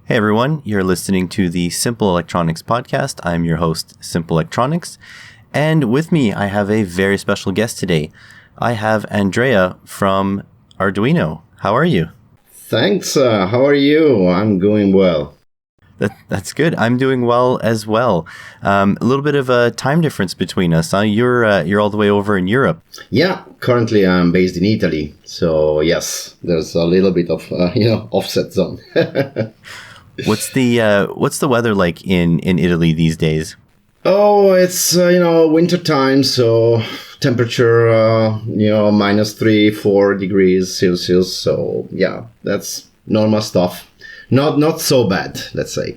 Hey everyone, you're listening to the Simple Electronics podcast. I'm your host, Simple Electronics, and with me I have a very special guest today. I have Andrea from Arduino. How are you? Thanks. How are you? I'm going well. That's good. I'm doing well as well. A little bit of a time difference between us. You're all the way over in Europe. Yeah, currently I'm based in Italy, so yes, there's a little bit of offset zone. What's the weather like in Italy these days? Oh, it's winter time, so temperature -3-4 degrees Celsius. So yeah, that's normal stuff. Not so bad, let's say.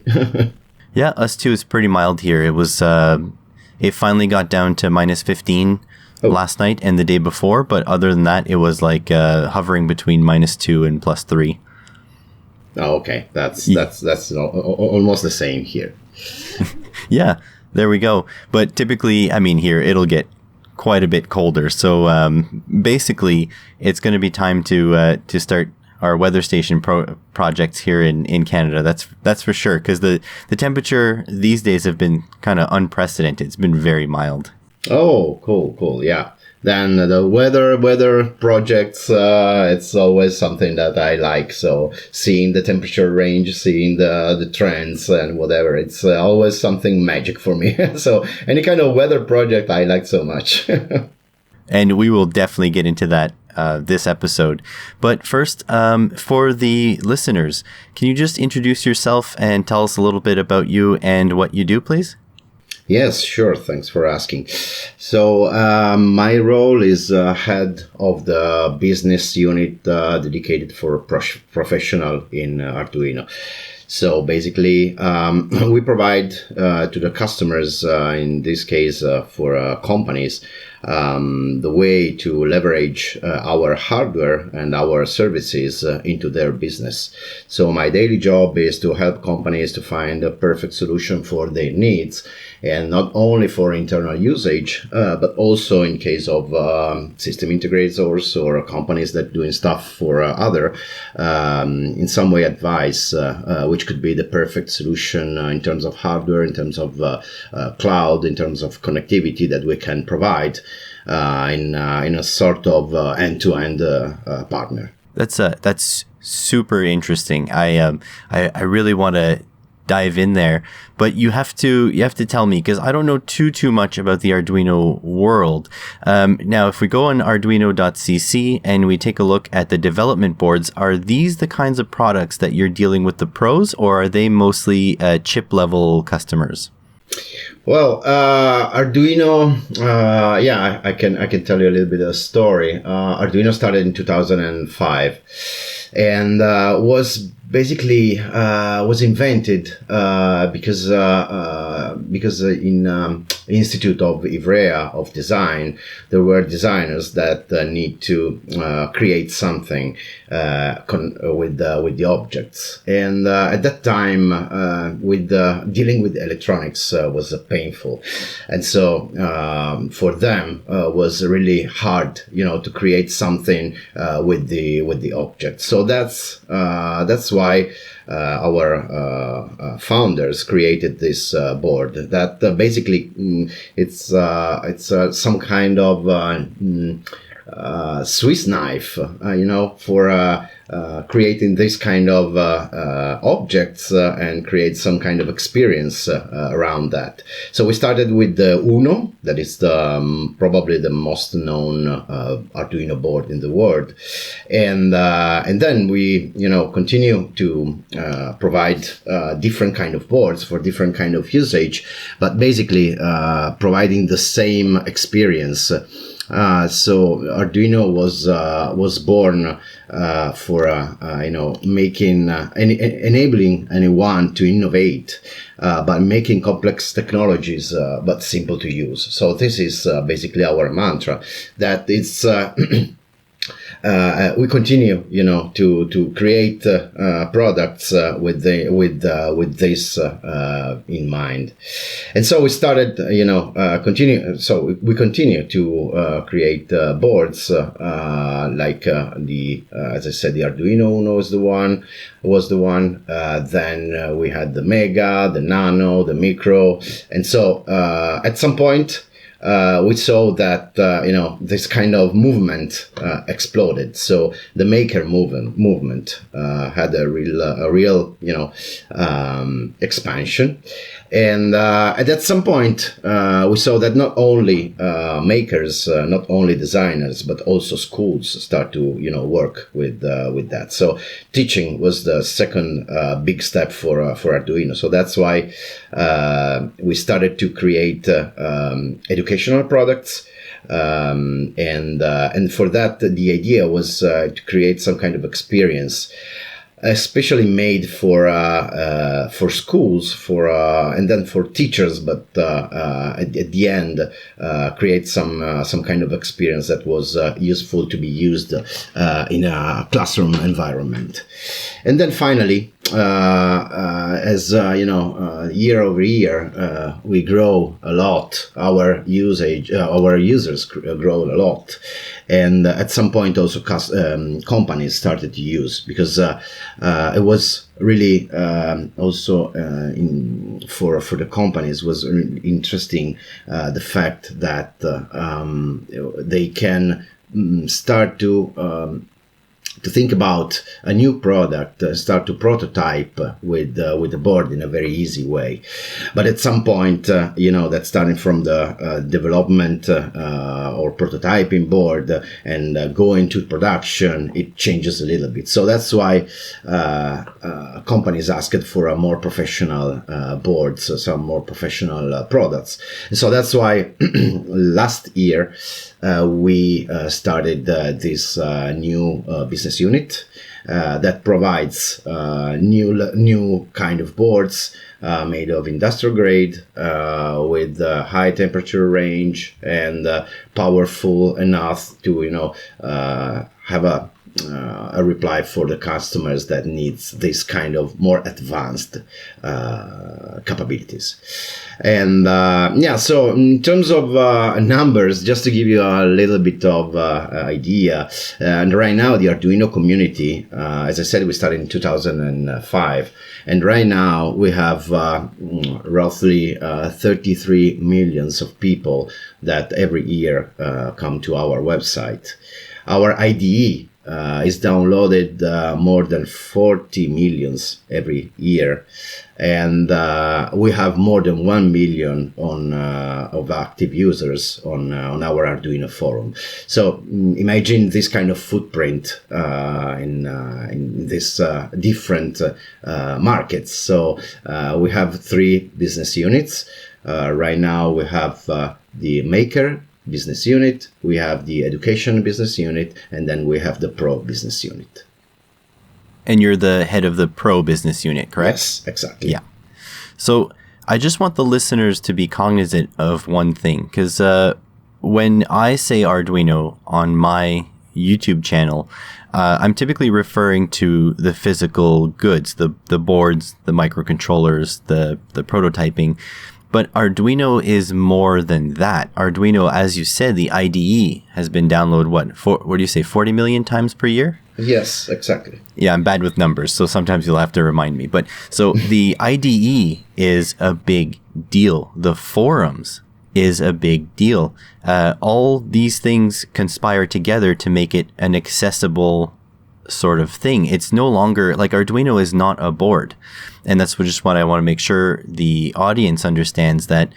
Yeah, us too. It's pretty mild here. It finally got down to -15 last night and the day before, but other than that, it was like hovering between -2 and +3. Oh, okay, that's almost the same here. Yeah, there we go. But typically, I mean, here it'll get quite a bit colder. So basically, it's going to be time to start our weather station projects here in Canada. That's for sure, because the temperature these days have been kind of unprecedented. It's been very mild. Oh, cool. Yeah. Then the weather projects, it's always something that I like. So seeing the temperature range, seeing the trends and whatever, it's always something magic for me. So any kind of weather project I like so much. And we will definitely get into that this episode. But first, for the listeners, can you just introduce yourself and tell us a little bit about you and what you do, please? Yes, sure. Thanks for asking. So my role is head of the business unit dedicated for professional in Arduino. So basically, we provide to the customers, in this case for companies, the way to leverage our hardware and our services into their business. So my daily job is to help companies to find a perfect solution for their needs, and not only for internal usage, but also in case of system integrators or companies that doing stuff for other, in some way advice, which could be the perfect solution in terms of hardware, in terms of cloud, in terms of connectivity that we can provide in a sort of end-to-end partner. That's super interesting. I really want to dive in there, but you have to tell me, because I don't know too much about the Arduino world. Now, if we go on arduino.cc and we take a look at the development boards, are these the kinds of products that you're dealing with the pros, or are they mostly chip level customers? Well, Arduino, I can tell you a little bit of a story. Arduino started in 2005 and was basically was invented because in Institute of Ivrea of Design, there were designers that need to create something with the objects, and at that time with dealing with electronics was painful, and so for them was really hard, to create something with the object. So that's why our founders created this board that basically it's some kind of Swiss knife, for creating this kind of objects and create some kind of experience around that. So we started with the Uno, that is probably the most known Arduino board in the world, and then we continue to provide different kind of boards for different kind of usage, but basically providing the same experience. So Arduino was born for making enabling anyone to innovate by making complex technologies but simple to use. So this is basically our mantra, that it's we continue, to create products with this in mind. And so we started, we continue to create boards like as I said, the Arduino Uno was the one. Then we had the Mega, the Nano, the Micro, and so at some point we saw that this kind of movement exploded. So the maker movement had a real expansion. And at some point, we saw that not only makers, not only designers, but also schools start to work with that. So teaching was the second big step for Arduino. So that's why we started to create educational products. And for that, the idea was to create some kind of experience, especially made for schools, and then for teachers, but at the end create some kind of experience that was useful to be used in a classroom environment. And then finally, as year over year, we grow a lot. Our users grow a lot, and at some point also companies started to use, because it was really also for the companies was really interesting, the fact that they can start to think about a new product, start to prototype with the board in a very easy way. But at some point, that starting from the development or prototyping board and going to production, it changes a little bit. So that's why companies asked for a more professional boards, so some more professional products. And so that's why last year we started this new business unit that provides new kind of boards made of industrial grade with high temperature range and powerful enough to have a reply for the customers that needs this kind of more advanced capabilities. And so in terms of numbers, just to give you a little bit of idea, and right now the Arduino community, as I said, we started in 2005, and right now we have roughly 33 millions of people that every year come to our website. Our IDE is downloaded more than 40 millions every year, and we have more than 1 million of active users on our Arduino forum. So imagine this kind of footprint in this different markets. So we have 3 business units. Right now we have the maker business unit, we have the education business unit, and then we have the pro business unit. And you're the head of the pro business unit, correct? Yes, exactly. Yeah. So I just want the listeners to be cognizant of one thing, because when I say Arduino on my YouTube channel, I'm typically referring to the physical goods, the boards, the microcontrollers, the prototyping. But Arduino is more than that. Arduino, as you said, the IDE has been downloaded, what do you say, 40 million times per year? Yes, exactly. Yeah, I'm bad with numbers, so sometimes you'll have to remind me. But so the IDE is a big deal. The forums is a big deal. All these things conspire together to make it an accessible sort of thing. It's no longer like Arduino is not a board. And that's just what I want to make sure the audience understands, that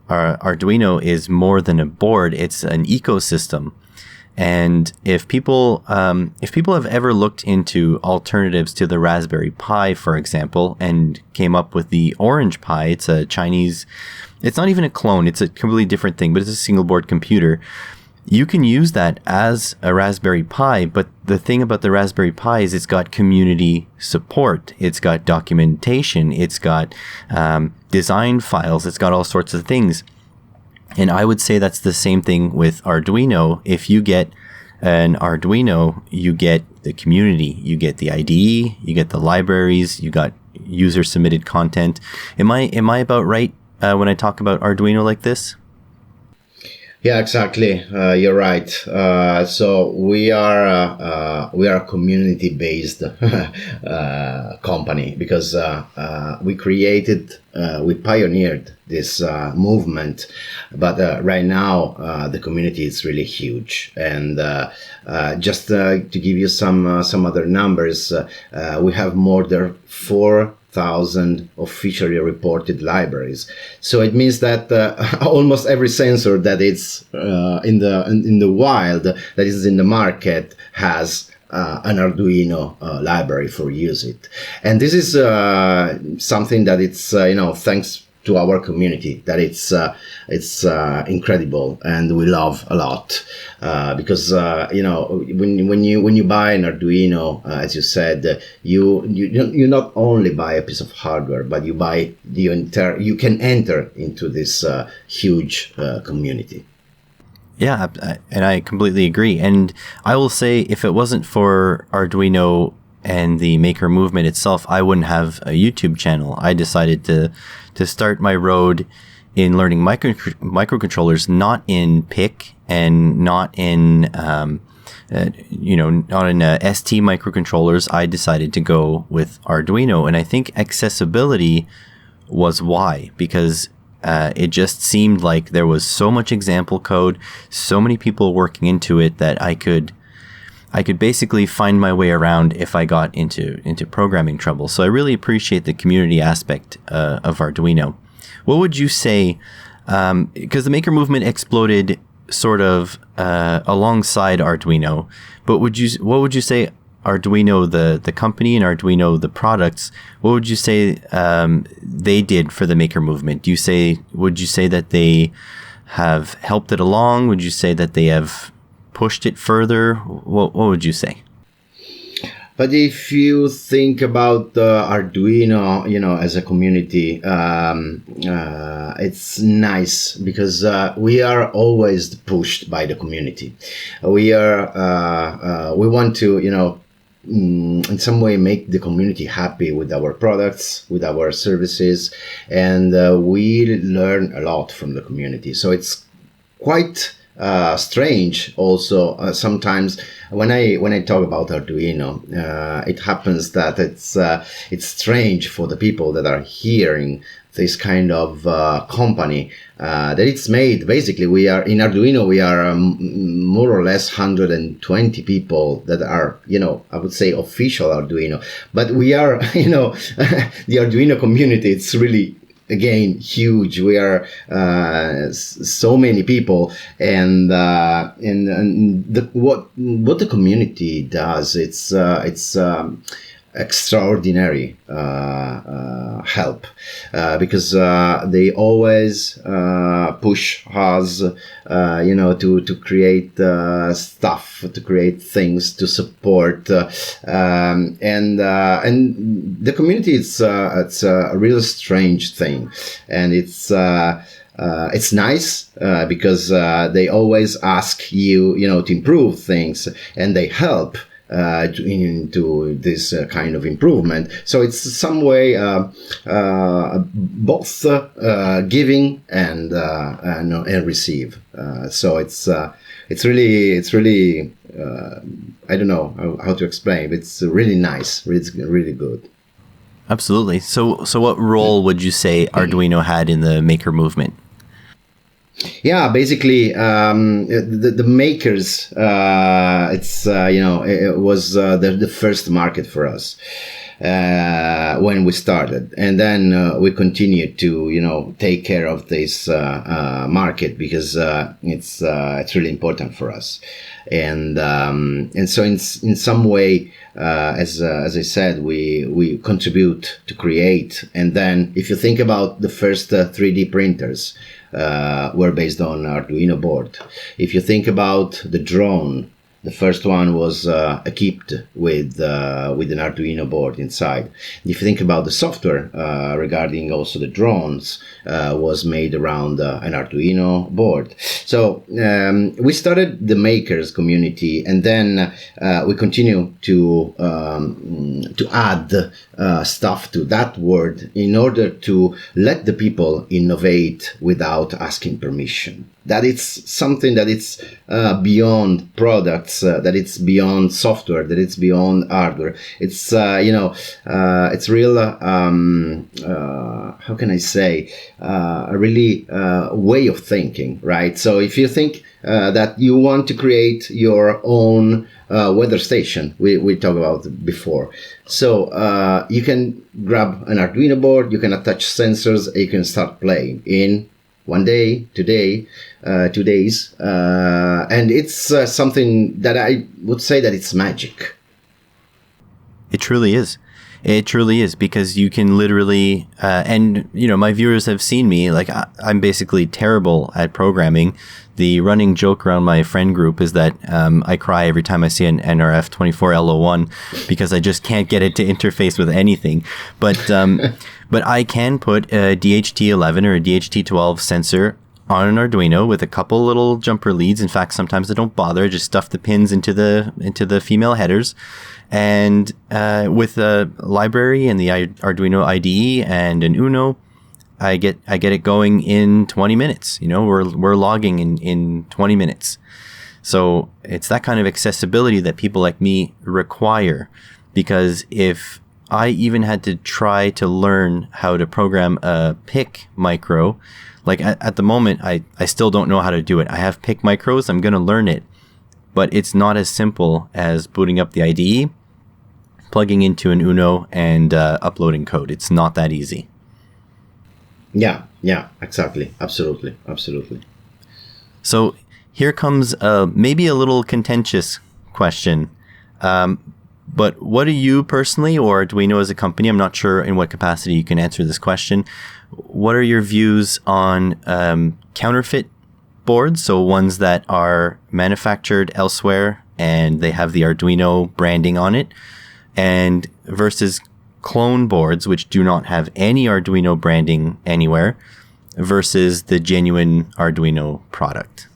Arduino is more than a board. It's an ecosystem. And if people have ever looked into alternatives to the Raspberry Pi, for example, and came up with the Orange Pi, it's a Chinese, it's not even a clone, it's a completely different thing, but it's a single board computer. You can use that as a Raspberry Pi, but the thing about the Raspberry Pi is it's got community support, it's got documentation, it's got design files, it's got all sorts of things. And I would say that's the same thing with Arduino. If you get An Arduino, you get the community, you get the IDE, you get the libraries, you got user submitted content. Am I about right when I talk about Arduino like this? Yeah, exactly. You're right. So we are a community-based company because we pioneered this movement, but right now the community is really huge. And just to give you some other numbers, we have more than 4,000 officially reported libraries. So it means that almost every sensor that is in the wild, that is in the market, has an Arduino library for use it. And this is something that it's thanks to our community, that it's incredible, and we love a lot because when you buy an Arduino, as you said, you not only buy a piece of hardware, but you buy you can enter into this huge community. Yeah, and I completely agree. And I will say, if it wasn't for Arduino and the maker movement itself, I wouldn't have a YouTube channel. I decided to start my road in learning microcontrollers, not in PIC and not in not in ST microcontrollers. I decided to go with Arduino, and I think accessibility was why, because it just seemed like there was so much example code, so many people working into it, that I could basically find my way around if I got into programming trouble. So I really appreciate the community aspect of Arduino. What would you say, because the maker movement exploded sort of alongside Arduino, but what would you say Arduino the company and Arduino the products, what would you say they did for the maker movement? Would you say that they have helped it along? Would you say that they have pushed it further? What would you say? But if you think about Arduino, as a community, it's nice because we are always pushed by the community. We want to, in some way make the community happy with our products, with our services, and we learn a lot from the community. So it's quite strange also sometimes when I talk about Arduino, it happens that it's strange for the people that are hearing this kind of company that it's made. Basically, we are in Arduino, we are more or less 120 people that are, I would say official Arduino, but we are, the Arduino community, it's really, again, huge. We are so many people, and what the community does, it's extraordinary help because they always push us, to create stuff, to create things, to support, and the community. It's a real strange thing, and it's nice because they always ask you, to improve things, and they help into this kind of improvement. So it's some way both giving and receive. So it's really I don't know how to explain. It's really nice. It's really good. Absolutely. So what role would you say Arduino had in the maker movement? Yeah, basically, the makers, it was the first market for us when we started, and then we continued to take care of this market because it's really important for us, and so in some way, as I said, we contribute to create. And then if you think about the first 3D printers, were based on Arduino board. If you think about the drone, The first one was equipped with an Arduino board inside. If you think about the software regarding also the drones, was made around an Arduino board. So we started the makers community, and then we continue to add stuff to that word in order to let the people innovate without asking permission. That it's something that it's beyond products, that it's beyond software, that it's beyond hardware. It's it's real. How can I say? A really way of thinking, right? So if you think that you want to create your own weather station, we talked about before. So you can grab an Arduino board, you can attach sensors, and you can start playing in 1 day, 2 days, and it's something that I would say that it's magic. It truly is. It truly is, because you can literally, and my viewers have seen me, like I'm basically terrible at programming. The running joke around my friend group is that I cry every time I see an NRF24L01 because I just can't get it to interface with anything. But I can put a DHT11 or a DHT12 sensor on an Arduino with a couple little jumper leads. In fact, sometimes I don't bother; I just stuff the pins into the female headers. And with a library and the Arduino IDE and an Uno, I get it going in 20 minutes. We're logging in 20 minutes. So it's that kind of accessibility that people like me require, because if I even had to try to learn how to program a PIC micro, like at the moment, I still don't know how to do it. I have PIC micros, I'm going to learn it, but it's not as simple as booting up the IDE, plugging into an Uno, and uploading code. It's not that easy. Yeah, exactly. Absolutely. So here comes maybe a little contentious question. But what do you personally, or Arduino as a company, I'm not sure in what capacity you can answer this question, what are your views on counterfeit boards? So ones that are manufactured elsewhere and they have the Arduino branding on it, and versus clone boards which do not have any Arduino branding anywhere, versus the genuine Arduino product?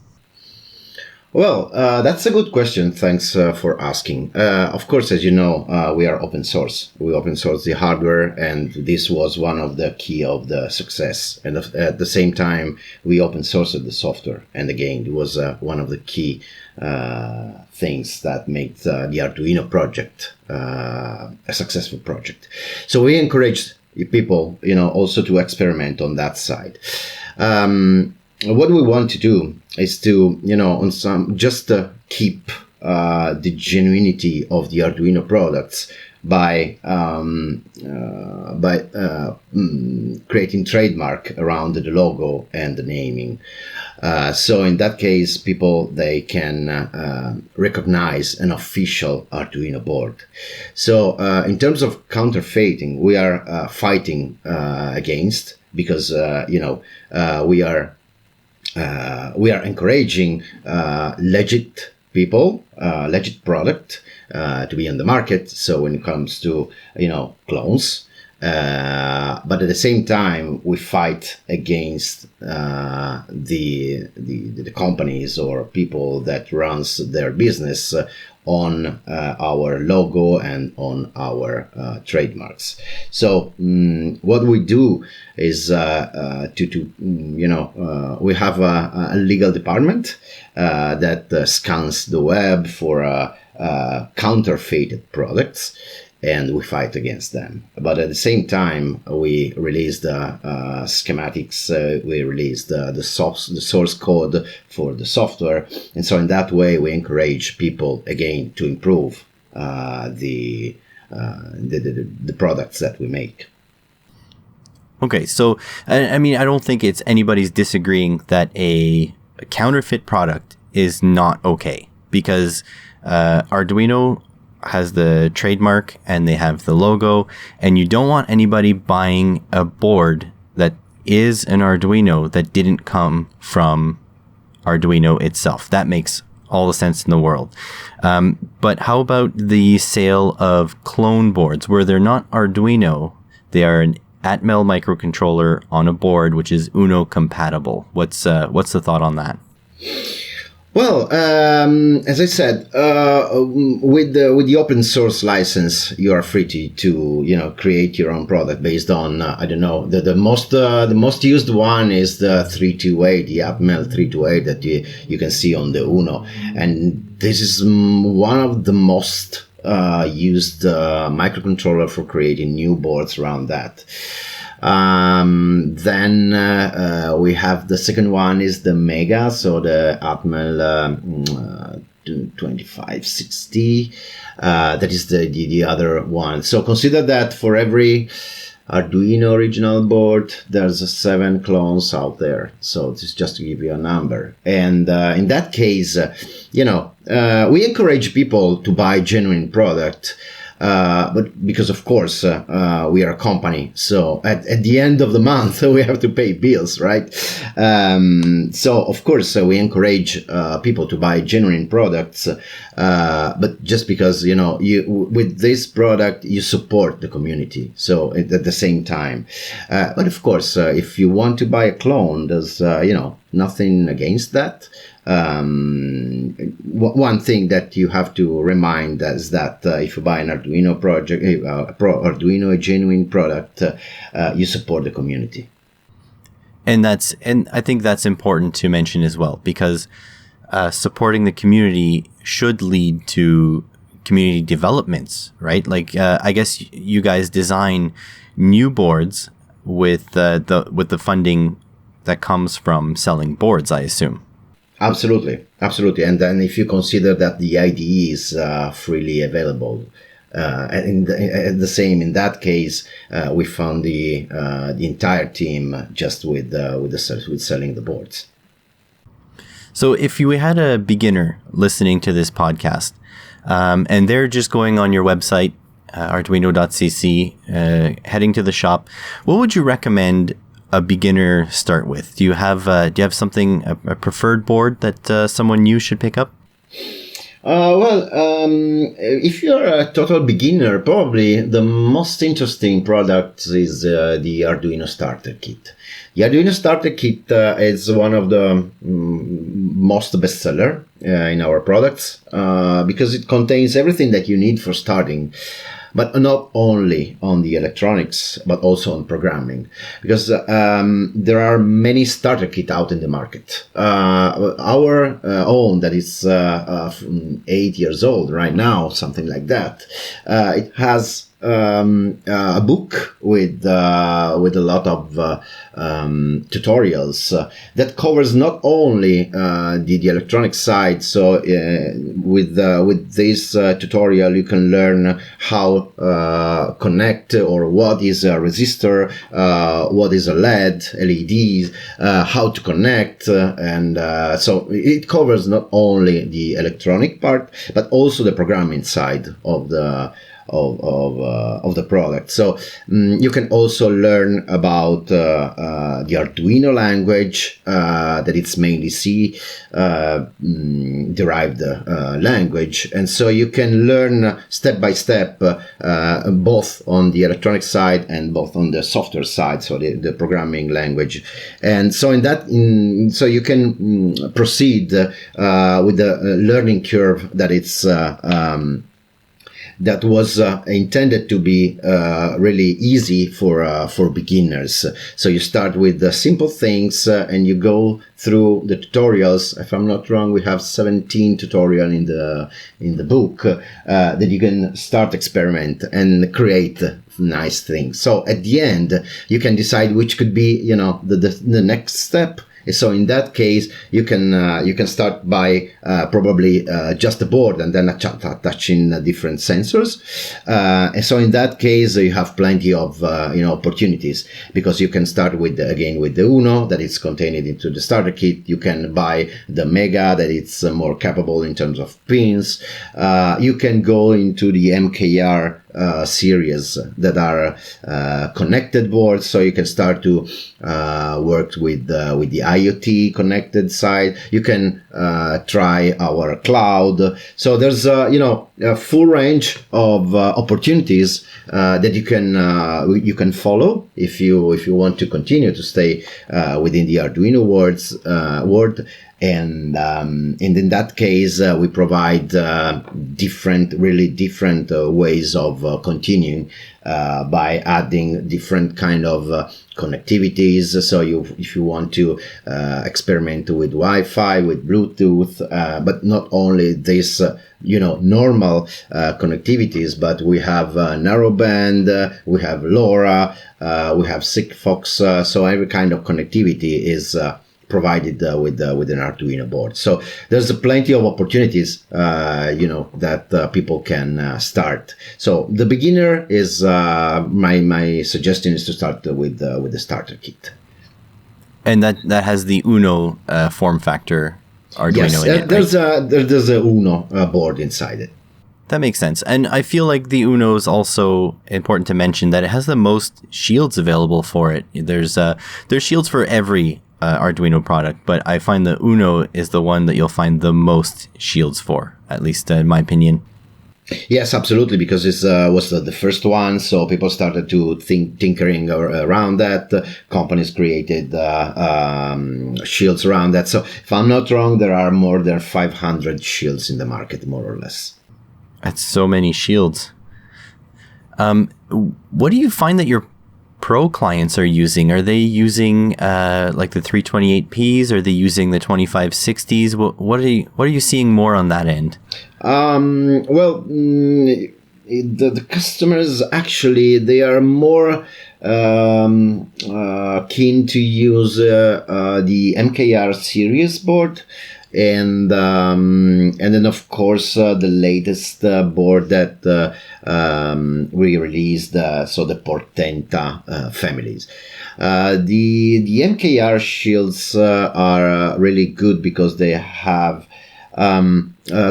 Well, that's a good question. Thanks for asking. Of course, as you know, we are open source. We open source the hardware, and this was one of the key of the success. And at the same time, we open sourced the software. And again, it was one of the key things that made the Arduino project a successful project. So we encouraged people, also to experiment on that side. What we want to do is to, keep the genuinity of the Arduino products by creating trademark around the logo and the naming. So in that case, they can recognize an official Arduino board. So in terms of counterfeiting, we are fighting against, because we are encouraging legit people, legit product to be on the market. So when it comes to clones, but at the same time we fight against the companies or people that runs their business on our logo and on our trademarks. So what we do is we have a legal department that scans the web for counterfeited products, and we fight against them. But at the same time, we release the schematics, we release the source code for the software, and so in that way we encourage people again to improve the products that we make. Okay, so I mean, I don't think it's anybody's disagreeing that a counterfeit product is not okay, because Arduino has the trademark and they have the logo, and you don't want anybody buying a board that is an Arduino that didn't come from Arduino itself. That makes all the sense in the world. But how about the sale of clone boards, where they're not Arduino, they are an Atmel microcontroller on a board which is Uno compatible? What's the thought on that? Well, as I said, with the open source license, you are free to create your own product based on the most used one is the 328, the Atmel 328 that you can see on the Uno, and this is one of the most used microcontroller for creating new boards around that. Then we have the second one is the Mega, so the Atmel 2560. That is the other one. So consider that for every Arduino original board, there's 7 clones out there. So this is just to give you a number. And in that case, we encourage people to buy genuine product. But because of course we are a company, so at the end of the month we have to pay bills, right? So of course we encourage people to buy genuine products, but just because you with this product you support the community. So at the same time, but of course if you want to buy a clone, there's nothing against that. One thing that you have to remind is that if you buy an Arduino project, Arduino, a genuine product, you support the community. And I think that's important to mention as well, because supporting the community should lead to community developments, right? Like I guess you guys design new boards with the funding that comes from selling boards, I assume. Absolutely. And then if you consider that the IDE is freely available, and the same in that case, we found the entire team just with selling the boards. So if you had a beginner listening to this podcast, and they're just going on your website, arduino.cc, heading to the shop, what would you recommend a beginner start with? Do you have something, a preferred board that someone new should pick up? If you're a total beginner, probably the most interesting product is the Arduino Starter Kit. The Arduino Starter Kit is one of the most bestseller in our products because it contains everything that you need for starting. But not only on the electronics, but also on programming, because there are many starter kits out in the market. Our own, that is 8 years old right now, something like that. It has a book with a lot of tutorials that covers not only the electronic side. So with this tutorial, you can learn how connect, or what is a resistor, what is a LED, how to connect, and so it covers not only the electronic part, but also the programming side of the product. So you can also learn about the Arduino language, that it's mainly C derived language, and so you can learn step by step both on the electronic side and both on the software side, so the programming language. And so so you can proceed with the learning curve that it's that was intended to be really easy for beginners. So you start with the simple things and you go through the tutorials. If I'm not wrong, we have 17 tutorials in the book that you can start experiment and create nice things. So at the end, you can decide which could be the next step. So in that case, you can start by probably just the board and then touching different sensors. And so in that case, you have plenty of opportunities, because you can start with the Uno that is contained into the starter kit. You can buy the Mega that it's more capable in terms of pins. You can go into the MKR series that are connected boards, so you can start to work with the IoT connected side. You can try our cloud. So there's a full range of opportunities that you can follow if you want to continue to stay within the Arduino world. And in that case, we provide really different ways of continuing by adding different kind of connectivities. So if you want to experiment with Wi-Fi, with Bluetooth, but not only this, normal connectivities, but we have narrowband, we have LoRa, we have Sigfox. So every kind of connectivity is provided with an Arduino board. So there's plenty of opportunities, that people can start. So the beginner is my suggestion is to start with the starter kit. And that has the Uno form factor Arduino in it. There's a Uno board inside it. That makes sense. And I feel like the Uno is also important to mention that it has the most shields available for it. There's shields for every Arduino product, but I find the Uno is the one that you'll find the most shields for, at least in my opinion. Yes, absolutely, because it was the first one, so people started to tinkering around that. Companies created shields around that. So if I'm not wrong, there are more than 500 shields in the market, more or less. That's so many shields. What do you find that your Pro clients are using? Are they using like the 328Ps? Are they using the 2560s? What are you seeing more on that end? The customers actually, they are more keen to use the MKR series board. And then of course the latest board that we released, so the Portenta families. The MKR shields are really good because they have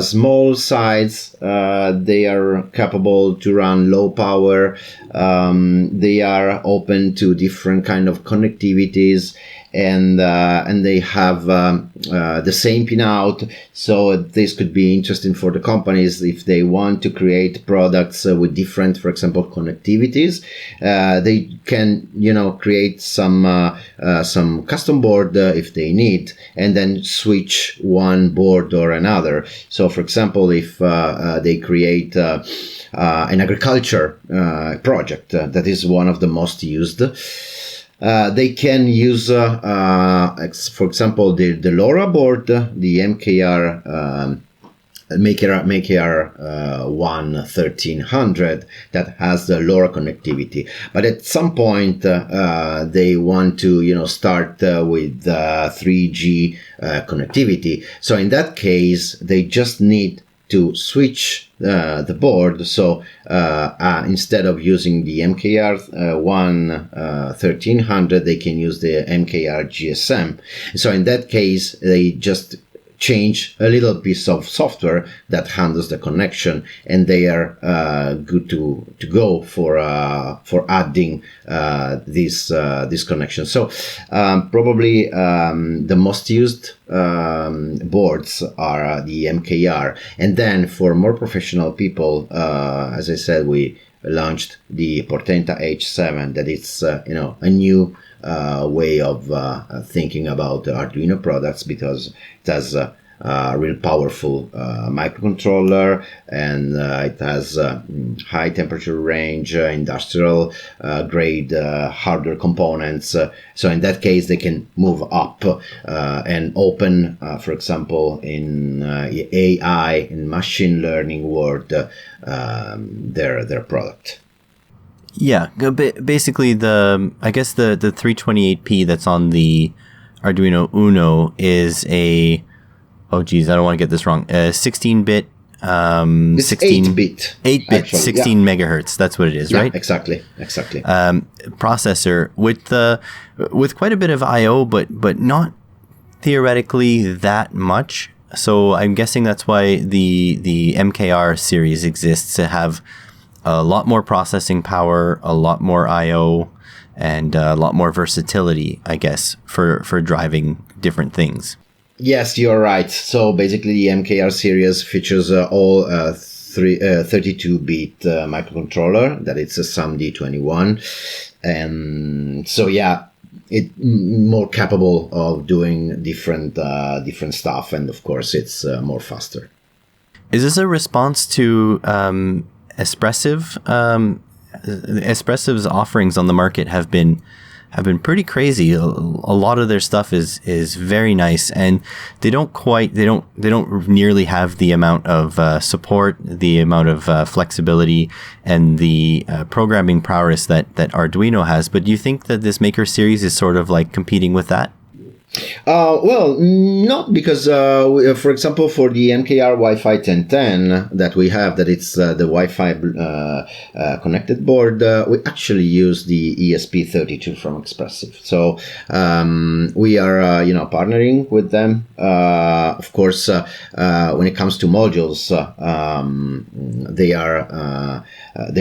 small size. They are capable to run low power. They are open to different kind of connectivities. And they have the same pinout, so this could be interesting for the companies if they want to create products with different, for example, connectivities. They can, create some custom board if they need, and then switch one board or another. So, for example, if they create an agriculture project, that is one of the most used. They can use, for example, the LoRa board, the MKR MKR 1300 that has the LoRa connectivity. But at some point, they want to, start with 3G connectivity. So in that case, they just need to switch the board. So instead of using the MKR 1300, they can use the MKR GSM. So in that case, they just change a little piece of software that handles the connection, and they are good to go for adding this connection. So probably the most used boards are the MKR, and then for more professional people, as I said, we launched the Portenta H7. That it's a new way of thinking about Arduino products, because it has a real powerful microcontroller, and it has high temperature range, industrial grade hardware components. So in that case, they can move up and open, for example, in AI and machine learning world, their product. Yeah, basically I guess the 328P that's on the Arduino Uno is a, I don't want to get this wrong, 16-bit, 8-bit, 8-bit, 16 megahertz. That's what it is, right? Exactly. Processor with quite a bit of I/O, but not theoretically that much. So I'm guessing that's why the MKR series exists, to have a lot more processing power, a lot more I/O, and a lot more versatility, I guess, for driving different things. Yes, you're right. So basically, the MKR series features all 32-bit microcontroller. That it's a SAMD21, and so yeah, it more capable of doing different stuff, and of course, it's more faster. Is this a response to Espressive? Espressive's offerings on the market have been pretty crazy. A lot of their stuff is very nice, and they don't nearly have the amount of support, the amount of flexibility, and the programming prowess that Arduino has. But do you think that this Maker series is sort of like competing with that? Well, not because, for example, for the MKR Wi-Fi 1010 that we have, that it's the Wi-Fi connected board, we actually use the ESP32 from Espressive. So we are, partnering with them. Of course, when it comes to modules, they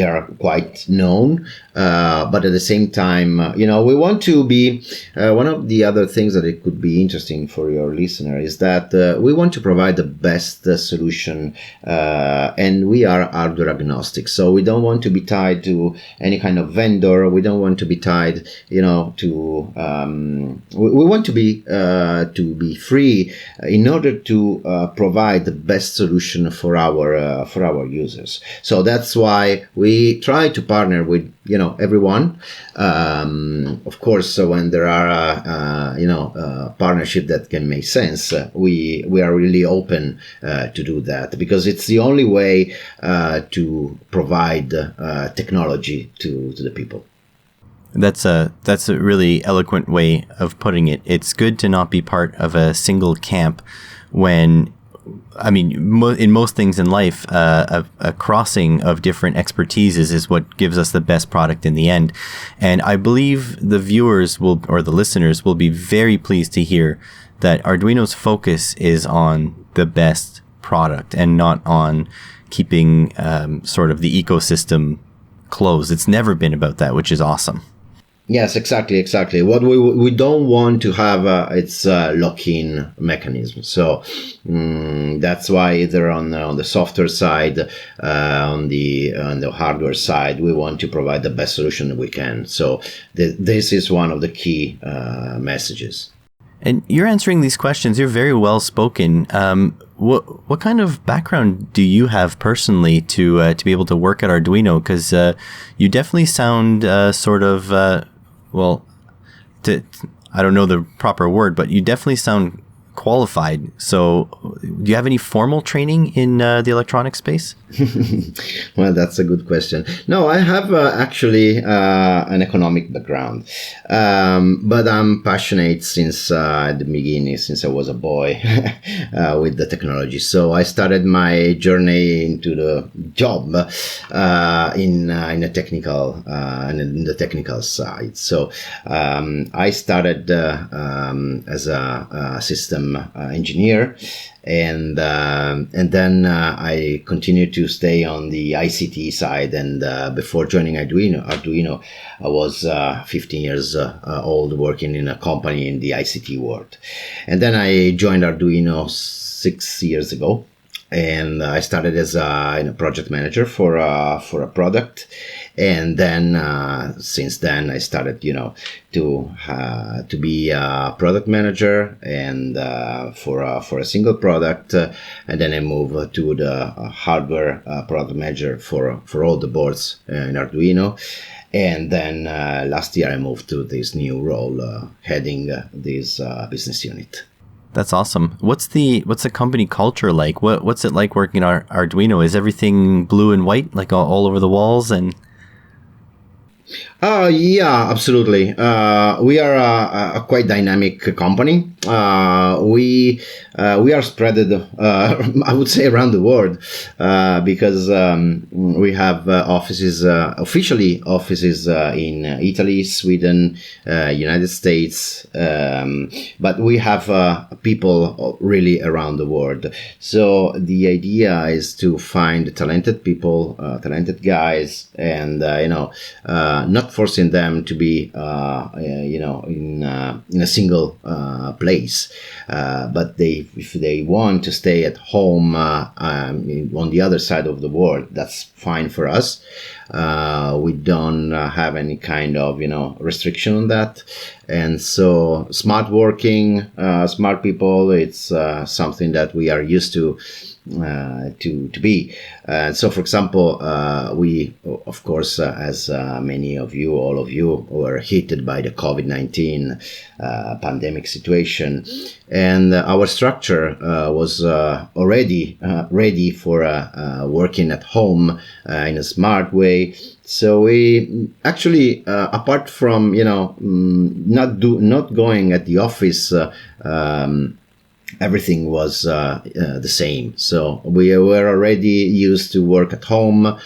are quite known. But at the same time, we want to be one of the other things that it could be interesting for your listener is that we want to provide the best solution, and we are hardware agnostic. So we don't want to be tied to any kind of vendor. We don't want to be tied, to. We want to be free in order to provide the best solution for our users. So that's why we try to partner with everyone. Of course, when there are partnership that can make sense, we are really open to do that, because it's the only way to provide technology to the people. That's a really eloquent way of putting it. It's good to not be part of a single camp when, in most things in life, a crossing of different expertises is what gives us the best product in the end. And I believe the viewers or the listeners will be very pleased to hear that Arduino's focus is on the best product and not on keeping sort of the ecosystem closed. It's never been about that, which is awesome. Yes, exactly. What we don't want to have it's a lock-in mechanism. So that's why either on the software side, on the hardware side, we want to provide the best solution that we can. So this is one of the key messages. And you're answering these questions. You're very well spoken. What kind of background do you have personally to be able to work at Arduino? Because you definitely sound sort of I don't know the proper word, but you definitely sound qualified. So do you have any formal training in the electronic space? Well, that's a good question. No, I have actually an economic background, but I'm passionate since at the beginning, since I was a boy, with the technology. So I started my journey into the job in the technical side. So I started as a system engineer. And then I continued to stay on the ICT side. And before joining Arduino, I was 15 years old, working in a company in the ICT world. And then I joined Arduino 6 years ago. And I started as a project manager for a product, and then since then I started, to be a product manager and for a single product, and then I moved to the hardware product manager for all the boards in Arduino. And then last year I moved to this new role, heading this business unit. That's awesome. What's the company culture like? What's it like working on Arduino? Is everything blue and white, like all over the walls? And Yeah, absolutely. We are a quite dynamic company. We are spread, I would say, around the world because we have offices, officially offices in Italy, Sweden, United States, but we have people really around the world. So the idea is to find talented people, talented guys, and not forcing them to be in a single place, but if they want to stay at home on the other side of the world, that's fine for us. We don't have any kind of restriction on that, and so smart working, smart people, it's something that we are used to be. So, for example, we, of course, as many of you, all of you, were hit by the COVID-19 pandemic situation, and our structure was already ready for working at home in a smart way. So we actually, apart from not going at the office, everything was the same. So we were already used to work at home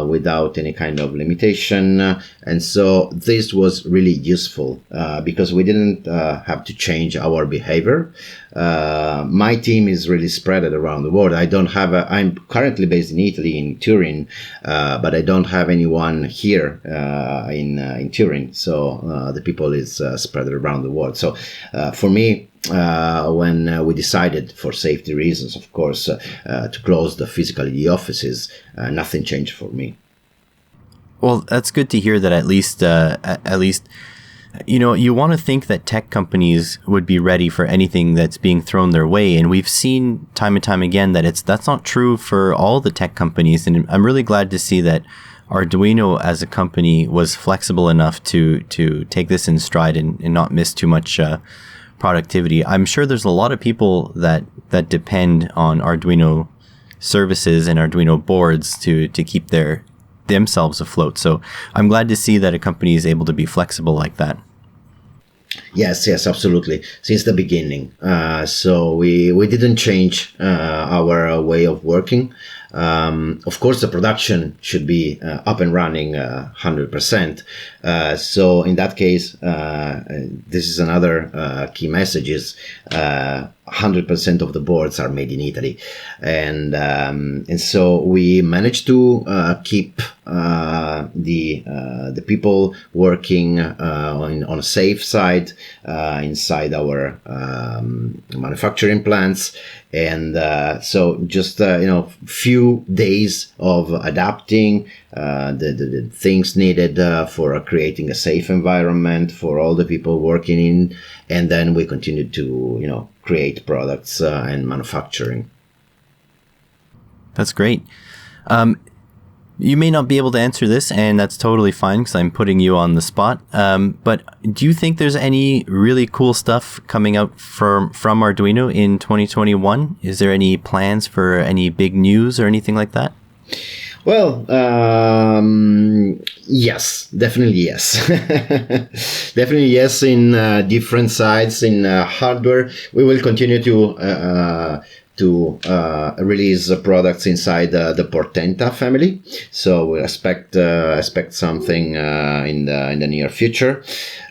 without any kind of limitation. And so this was really useful because we didn't have to change our behavior. My team is really spread around the world. I'm currently based in Italy, in Turin, but I don't have anyone here in Turin. So the people is spread around the world. So for me, when we decided, for safety reasons, of course, to close the offices, nothing changed for me. Well, that's good to hear that at least you want to think that tech companies would be ready for anything that's being thrown their way, and we've seen time and time again that that's not true for all the tech companies. And I'm really glad to see that Arduino as a company was flexible enough to take this in stride and not miss too much productivity. I'm sure there's a lot of people that depend on Arduino services and Arduino boards to keep themselves afloat. So I'm glad to see that a company is able to be flexible like that. Yes, absolutely. Since the beginning. So we didn't change our way of working. Of course, the production should be up and running 100%. So in that case, this is another key message is 100% of the boards are made in Italy, and so we managed to keep the people working on a safe side inside our manufacturing plants. And so just few days of adapting the things needed for creating a safe environment for all the people working in, and then we continued to create products and manufacturing. That's great. You may not be able to answer this, and that's totally fine because I'm putting you on the spot. But do you think there's any really cool stuff coming out from Arduino in 2021? Is there any plans for any big news or anything like that? Well, yes, definitely yes. Definitely yes, in different sides, in hardware. We will continue to release products inside the Portenta family. So we expect something in the near future.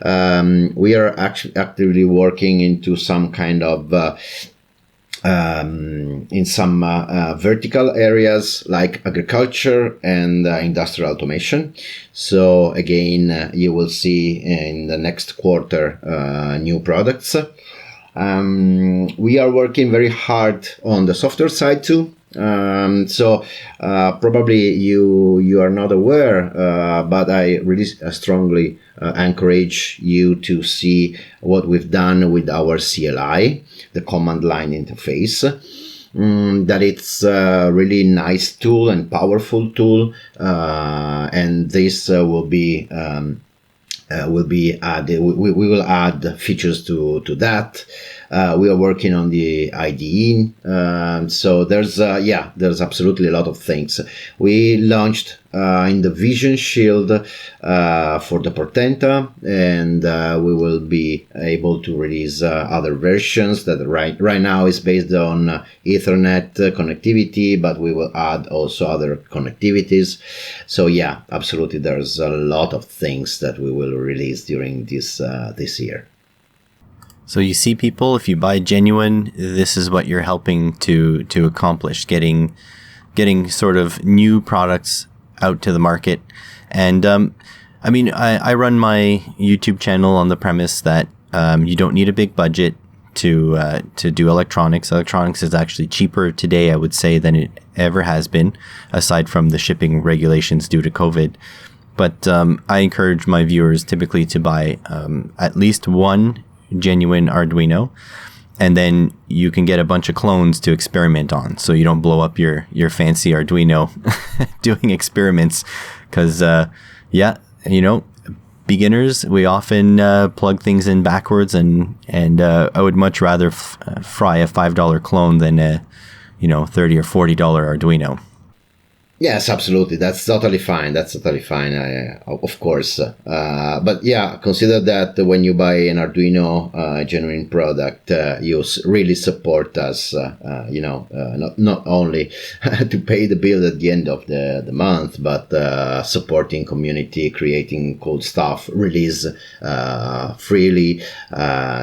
We are actually actively working into some kind of in some vertical areas like agriculture and industrial automation. So again, you will see in the next quarter new products. We are working very hard on the software side too. So probably you are not aware, but I really strongly encourage you to see what we've done with our CLI, the command line interface. That it's a really nice tool and powerful tool, and this will be added. We will add features to that. We are working on the IDE. So there's absolutely a lot of things. We launched in the Vision Shield for the Portenta, and we will be able to release other versions that right now is based on Ethernet connectivity, but we will add also other connectivities. So yeah, absolutely, there's a lot of things that we will release during this year. So you see, people, if you buy genuine, this is what you're helping to accomplish, getting sort of new products out to the market. And I mean, I run my YouTube channel on the premise that you don't need a big budget to do electronics. Electronics is actually cheaper today, I would say, than it ever has been, aside from the shipping regulations due to COVID. But I encourage my viewers typically to buy at least one genuine Arduino, and then you can get a bunch of clones to experiment on, so you don't blow up your fancy Arduino doing experiments. Because beginners, we often plug things in backwards, and I would much rather fry a $5 clone than a $30 or $40 Arduino. Yes, absolutely. That's totally fine. Of course. But yeah, consider that when you buy an Arduino genuine product, you really support us, not only to pay the bill at the end of the month, but supporting community, creating cool stuff, release freely.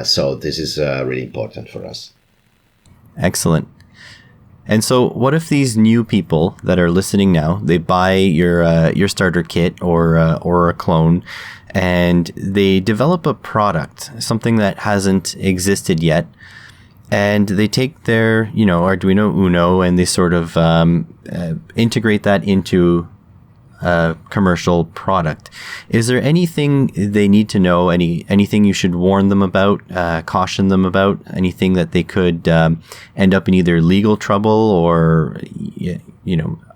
So this is really important for us. Excellent. And so what if these new people that are listening now, they buy your starter kit or a clone, and they develop a product, something that hasn't existed yet, and they take their Arduino Uno and they sort of integrate that into a commercial product. Is there anything they need to know? Anything you should warn them about, caution them about? Anything that they could end up in either legal trouble or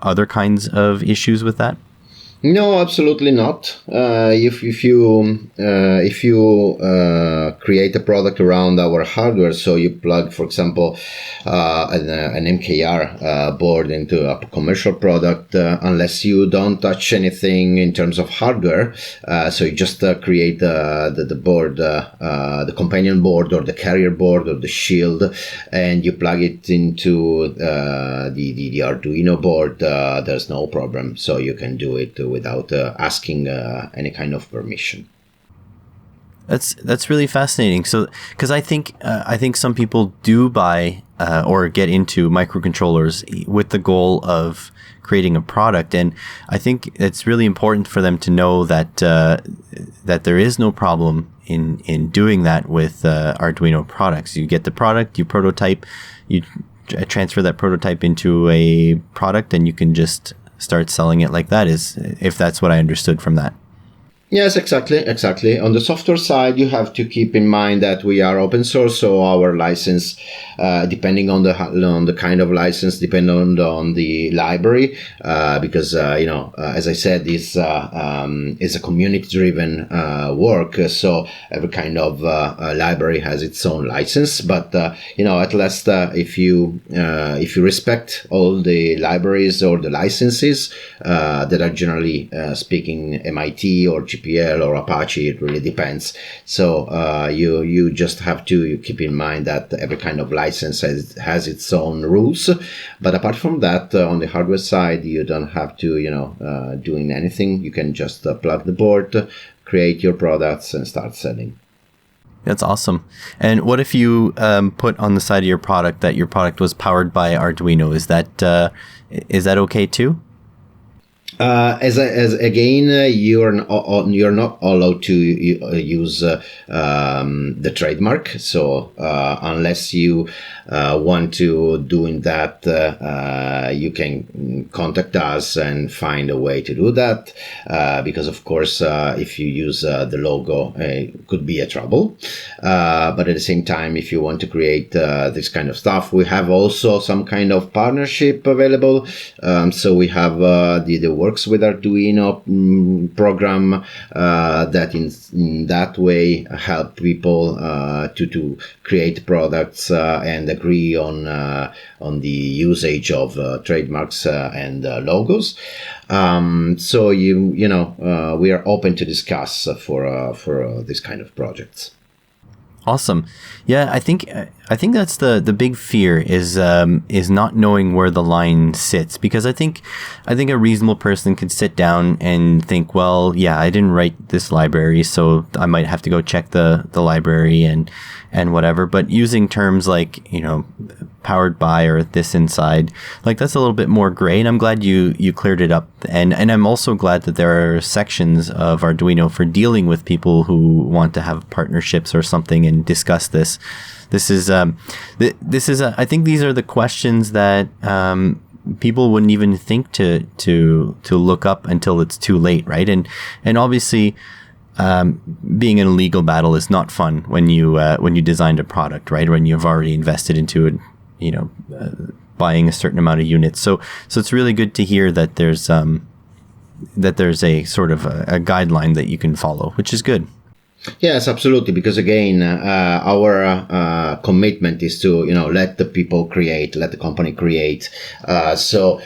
other kinds of issues with that? No, absolutely not. If you create a product around our hardware, so you plug, for example, an MKR board into a commercial product, unless you don't touch anything in terms of hardware, so you just create the board, the companion board or the carrier board or the shield, and you plug it into the Arduino board, there's no problem. So you can do it without asking any kind of permission. That's really fascinating. So, because I think some people do buy or get into microcontrollers with the goal of creating a product, and I think it's really important for them to know that that there is no problem in doing that with Arduino products. You get the product, you prototype, you transfer that prototype into a product, and you can just start selling it like that, if that's what I understood from that. Yes, exactly. On the software side, you have to keep in mind that we are open source, so our license, depending on the kind of license, depending on the library, because as I said, this is a community-driven work. So every kind of library has its own license. But at least if you respect all the libraries or the licenses that are generally speaking MIT or GPL or Apache, it really depends. So you just have to keep in mind that every kind of license has its own rules. But apart from that, on the hardware side, you don't have to doing anything. You can just plug the board, create your products, and start selling. That's awesome. And what if you put on the side of your product that your product was powered by Arduino? Is that okay too? As again, you're not allowed to use the trademark. So unless you want to doing that, you can contact us and find a way to do that. Because of course, if you use the logo, it could be a trouble. But at the same time, if you want to create this kind of stuff, we have also some kind of partnership available. So we have the works with Arduino program that in that way help people to create products and agree on the usage of trademarks and logos. So we are open to discuss for this kind of projects. Awesome. Yeah, I think that's the big fear is not knowing where the line sits, because I think a reasonable person could sit down and think, well, yeah, I didn't write this library, so I might have to go check the library and whatever. But using terms like, powered by or this inside, like that's a little bit more gray, and I'm glad you cleared it up. And I'm also glad that there are sections of Arduino for dealing with people who want to have partnerships or something and discuss this. This is I think these are the questions that people wouldn't even think to look up until it's too late, right? And obviously, being in a legal battle is not fun when you designed a product, right? When you've already invested into it, buying a certain amount of units. So it's really good to hear that there's a sort of a guideline that you can follow, which is good. Yes, absolutely. Because again, our commitment is to let the people create, let the company create. So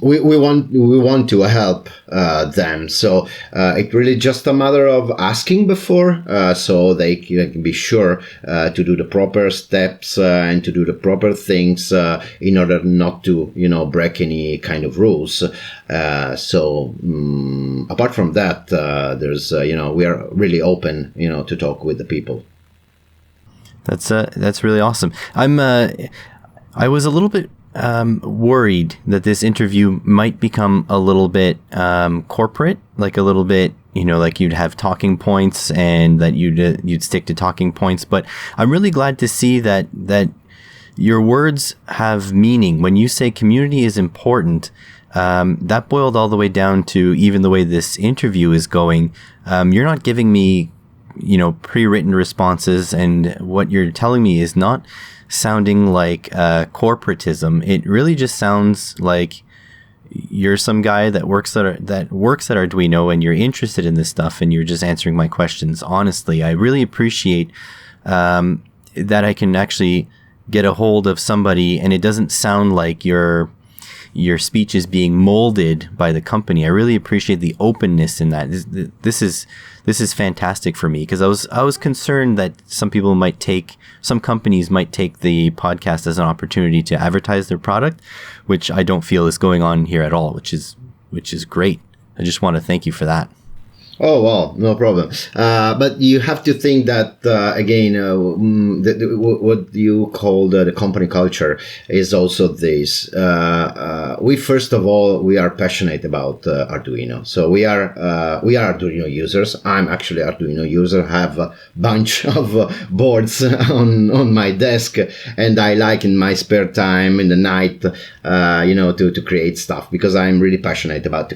we want to help them. So it's really just a matter of asking before, so they can be sure to do the proper steps and to do the proper things in order not to break any kind of rules. So apart from that, there's we are really open to talk with the people. That's really awesome. I was a little bit worried that this interview might become a little bit corporate, like a little bit like you'd have talking points and that you'd stick to talking points. But I'm really glad to see that your words have meaning. When you say community is important, that boiled all the way down to even the way this interview is going. You're not giving me, pre-written responses, and what you're telling me is not sounding like corporatism. It really just sounds like you're some guy that works at Arduino, and you're interested in this stuff, and you're just answering my questions honestly. I really appreciate that I can actually get a hold of somebody, and it doesn't sound like your speech is being molded by the company. I really appreciate the openness in that. This is fantastic for me, because I was concerned that some companies might take the podcast as an opportunity to advertise their product, which I don't feel is going on here at all, which is great. I just want to thank you for that. Oh, well, no problem. But you have to think that, again, what you call the company culture is also this. First of all, we are passionate about Arduino. So we are Arduino users. I'm actually Arduino user. I have a bunch of boards on my desk, and I like in my spare time in the night, to create stuff, because I'm really passionate about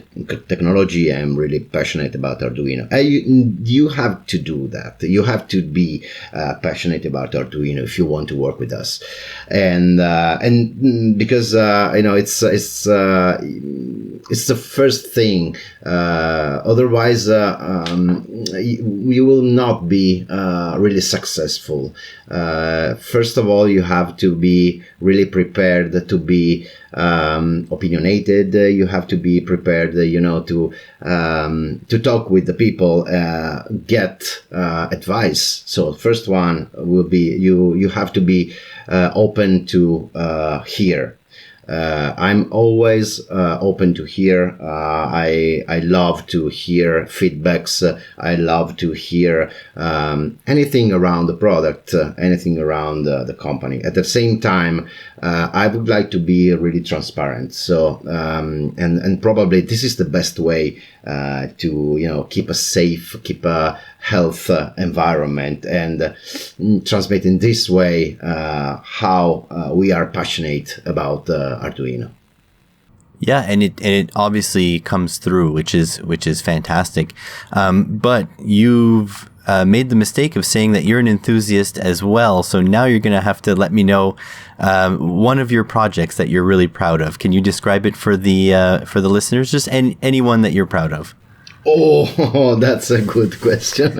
technology. I'm really passionate about Arduino. You have to do that. You have to be passionate about Arduino if you want to work with us, and because it's the first thing. Otherwise, you will not be really successful. First of all, you have to be really prepared to be opinionated. You have to be prepared, to talk with the people, get advice. So first one will be you have to be open to hear. I'm always open to hear. I love to hear feedbacks. I love to hear anything around the product, anything around the company. At the same time, I would like to be really transparent. So, and probably this is the best way to keep a safe, keep a health environment, and transmit in this way how we are passionate about Arduino. Yeah, and it obviously comes through, which is fantastic. But you've made the mistake of saying that you're an enthusiast as well. So now you're going to have to let me know one of your projects that you're really proud of. Can you describe it for the listeners? Just any one that you're proud of. Oh, that's a good question.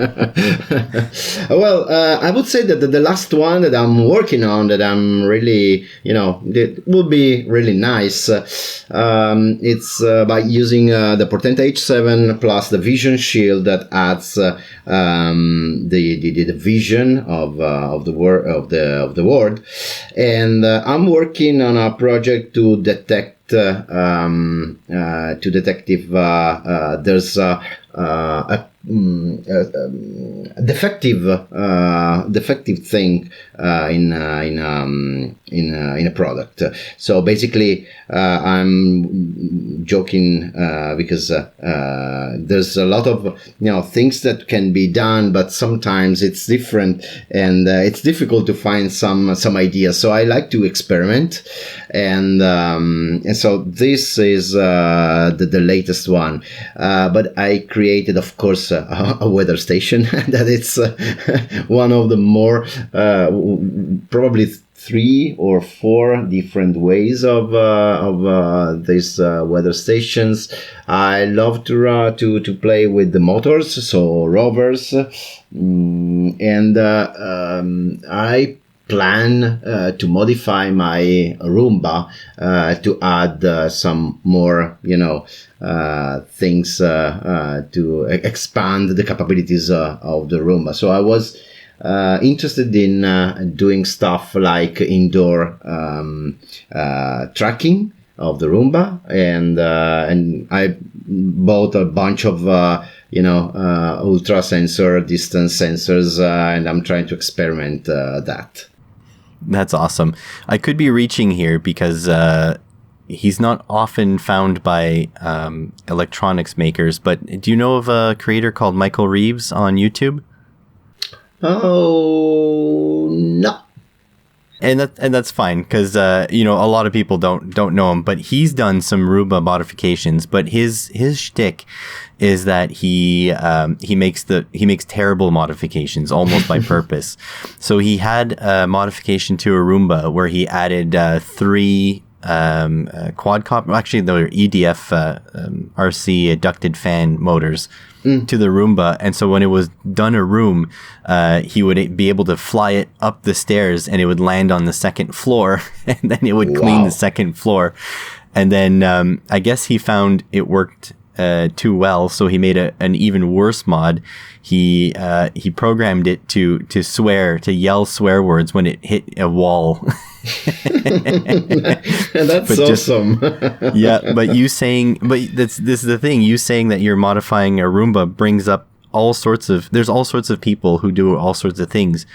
Well, I would say that the last one that I'm working on, that I'm really, that would be really nice. It's by using the Portenta H7 plus the Vision Shield that adds the vision of the word, and I'm working on a project to detect if there's a defective thing in a product. So basically, I'm joking because there's a lot of things that can be done, but sometimes it's different and it's difficult to find some ideas. So I like to experiment, and so this is the latest one. But I created, of course, a weather station that it's one of the more probably 3 or 4 different ways of these weather stations. I love to play with the motors, so rovers, and I plan to modify my Roomba to add some more, things to expand the capabilities of the Roomba. So I was interested in doing stuff like indoor tracking of the Roomba, and I bought a bunch of ultra sensor, distance sensors, and I'm trying to experiment that. That's awesome. I could be reaching here because he's not often found by electronics makers, but do you know of a creator called Michael Reeves on YouTube? Oh, no. And that's fine because a lot of people don't know him, but he's done some Roomba modifications. But his shtick is that he makes terrible modifications almost by purpose. So he had a modification to a Roomba where he added 3 quad copper, actually they're EDF RC ducted fan motors to the Roomba, and so when it was done a room, he would be able to fly it up the stairs and it would land on the second floor, and then it would clean the second floor. And then I guess he found it worked too well, so he made an even worse mod. He programmed it to yell swear words when it hit a wall. That's awesome. Yeah, but this is the thing. You saying that you're modifying a Roomba brings up there's all sorts of people who do all sorts of things.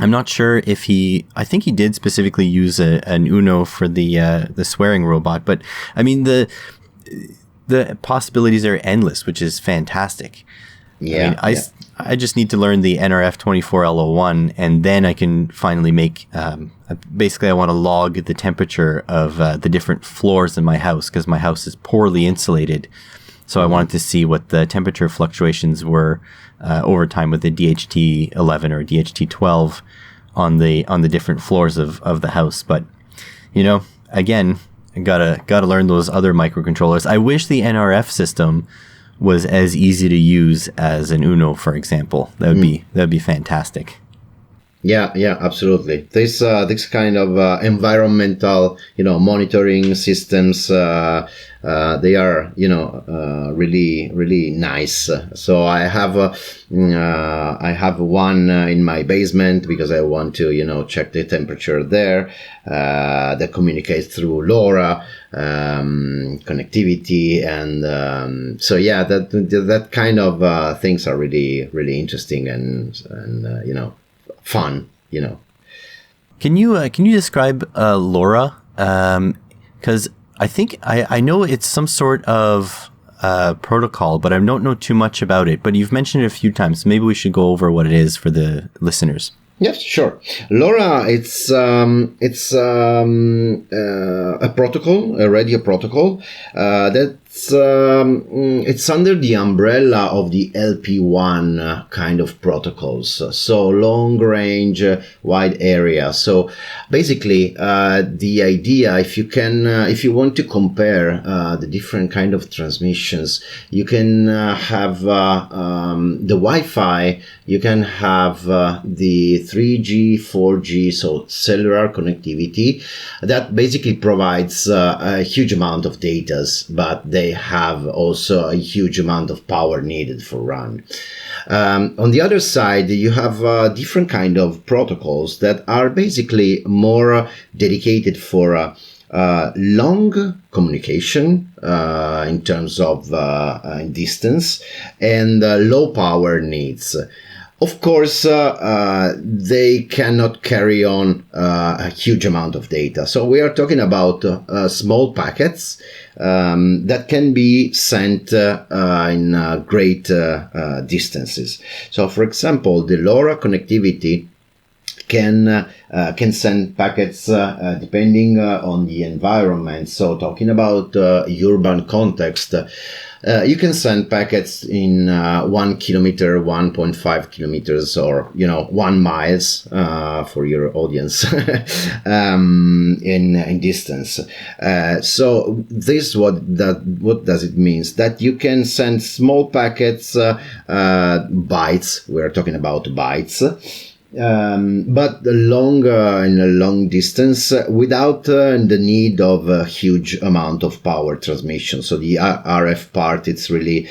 I'm not sure if I think he did specifically use an Uno for the swearing robot, but I mean the possibilities are endless, which is fantastic. Yeah, I just need to learn the NRF24L01, and then I can finally make. Basically, I want to log the temperature of the different floors in my house because my house is poorly insulated. So I wanted to see what the temperature fluctuations were over time with the DHT11 or DHT12 on the different floors of the house. But again, I gotta learn those other microcontrollers. I wish the NRF system was as easy to use as an Uno, for example. That'd be fantastic. Yeah, absolutely. This kind of environmental, monitoring systems, they are, really, really nice. So I have one in my basement because I want to, check the temperature there. That communicates through LoRa, connectivity, and so yeah, that kind of things are really, really interesting and fun. Can you describe LoRa? Because I think I know it's some sort of protocol, but I don't know too much about it. But you've mentioned it a few times, so maybe we should go over what it is for the listeners. Yes, sure. LoRa, it's a protocol, a radio protocol it's under the umbrella of the LP1 kind of protocols. So long range, wide area. So basically, the idea, if you want to compare the different kind of transmissions, you can have the Wi-Fi. You can have the 3G, 4G, so cellular connectivity that basically provides a huge amount of data, but they have also a huge amount of power needed for run. On the other side, you have different kind of protocols that are basically more dedicated for long communication in terms of distance and low power needs. Of course, they cannot carry on a huge amount of data. So we are talking about small packets that can be sent in great distances. So, for example, the LoRa connectivity can send packets depending on the environment. So, talking about urban context. You can send packets in 1 kilometer, 1.5 kilometers, or 1 miles for your audience in distance. So this what does it means? That you can send small packets, bytes. We're talking about bytes. But in a long distance without the need of a huge amount of power transmission. So the RF part, it's really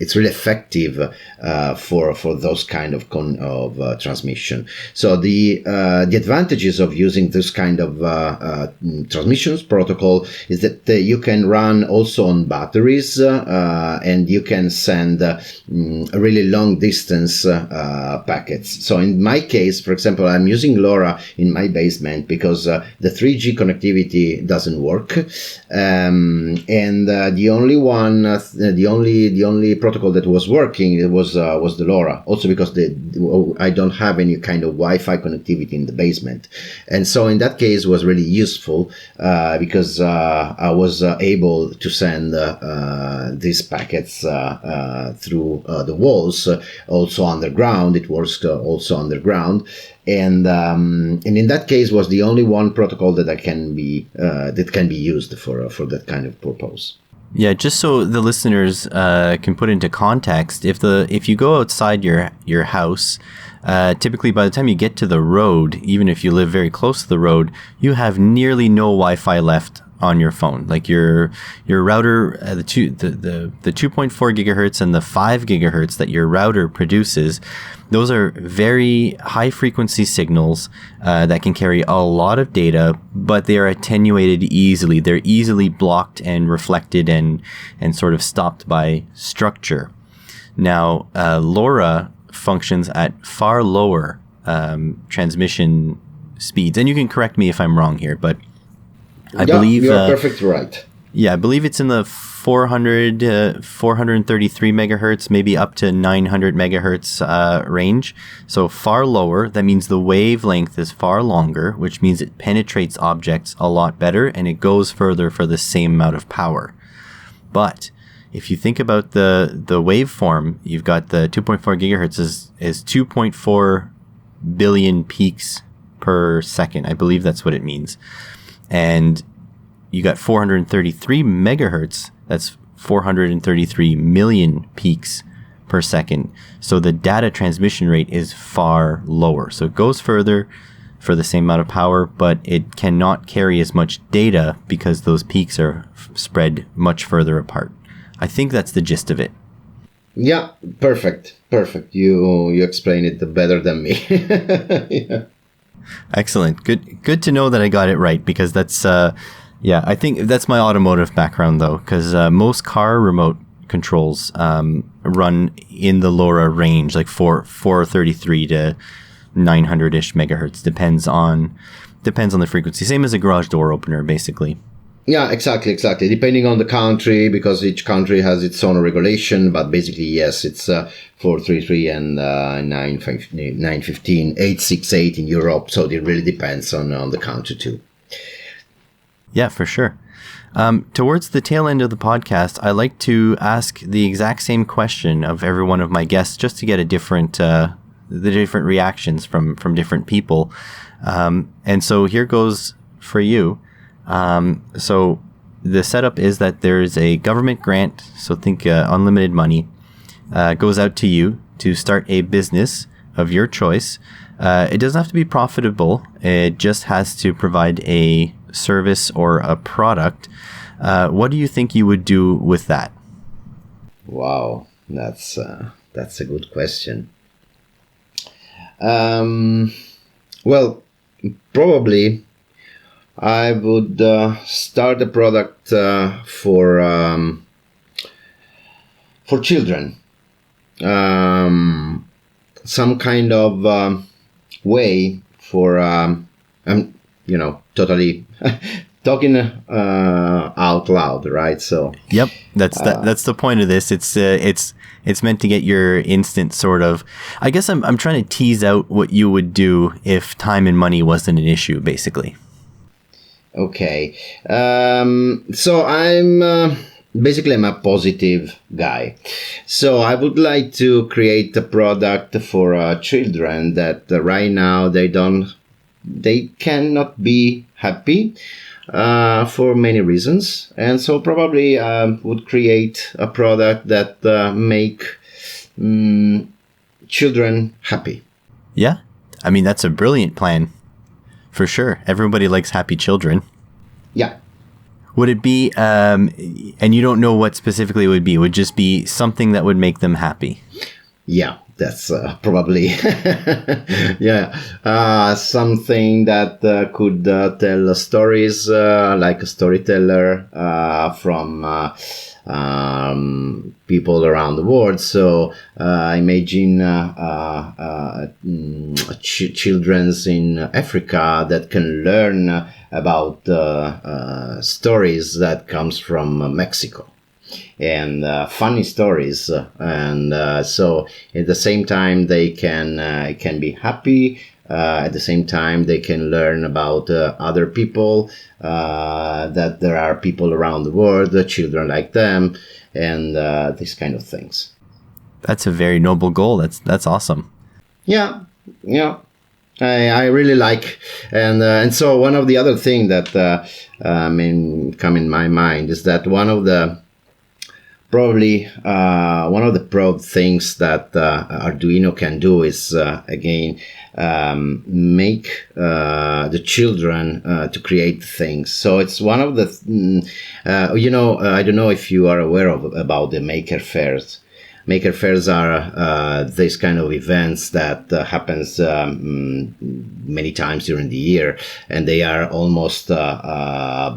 effective for those kind of transmission. So the advantages of using this kind of transmissions protocol is that you can run also on batteries and you can send a really long distance packets. So in my case, for example, I'm using LoRa in my basement because the 3G connectivity doesn't work, and the only protocol that was working was the LoRa. Also because I don't have any kind of Wi-Fi connectivity in the basement, and so in that case was really useful because I was able to send these packets through the walls, also underground. It works also underground, and in that case was the only one protocol that can be used for that kind of purpose. Yeah, just so the listeners can put into context, if you go outside your house, typically by the time you get to the road, even if you live very close to the road, you have nearly no Wi-Fi left on your phone. Like your router, the 2.4 gigahertz and the 5 gigahertz that your router produces, those are very high frequency signals that can carry a lot of data, but they are attenuated easily. They're easily blocked and reflected and sort of stopped by structure. Now, LoRa functions at far lower transmission speeds, and you can correct me if I'm wrong here, but I believe you're perfectly right. Yeah, I believe it's in the 433 megahertz, maybe up to 900 megahertz range. So far lower. That means the wavelength is far longer, which means it penetrates objects a lot better and it goes further for the same amount of power. But if you think about the waveform, you've got the 2.4 gigahertz is 2.4 billion peaks per second. I believe that's what it means. And you got 433 megahertz, that's 433 million peaks per second. So the data transmission rate is far lower. So it goes further for the same amount of power, but it cannot carry as much data because those peaks are spread much further apart. I think that's the gist of it. Yeah, perfect. You explain it better than me. Yeah. Excellent. Good to know that I got it right, because that's I think that's my automotive background though, because most car remote controls run in the LoRa range, like 433 to 900-ish megahertz, depends on the frequency. Same as a garage door opener, basically. Yeah, exactly. Depending on the country, because each country has its own regulation, but basically, yes, it's 433 and 915, 868 in Europe. So it really depends on the country too. Yeah, for sure. Towards the tail end of the podcast, I like to ask the exact same question of every one of my guests, just to get a different, the different reactions from different people. And so here goes for you. So the setup is that there's a government grant, so think unlimited money, goes out to you to start a business of your choice. It doesn't have to be profitable. It just has to provide a service or a product. What do you think you would do with that? Wow, that's a good question. Well, probably I would start a product for children. Some kind of way for totally talking out loud, right? So yep, that's the point of this. It's meant to get your instant sort of. I guess I'm trying to tease out what you would do if time and money wasn't an issue, basically. Okay, so I'm a positive guy. So I would like to create a product for children that right now they cannot be happy for many reasons, and so probably would create a product that make children happy. Yeah, I mean that's a brilliant plan. For sure. Everybody likes happy children. Yeah. Would it be, and you don't know what specifically it would be, would just be something that would make them happy? Yeah, that's probably, something that could tell stories like a storyteller from people around the world. So imagine children's in Africa that can learn about stories that comes from Mexico, and funny stories, and so at the same time they can be happy. At the same time, they can learn about other people, that there are people around the world, children like them, and these kind of things. That's a very noble goal. That's awesome. Yeah. I really like, and so one of the other thing that come in my mind is that one of the proud things that Arduino can do is again make the children to create things. So it's one of the I don't know if you are aware about the maker fairs. Maker fairs are these kind of events that happens many times during the year, and they are almost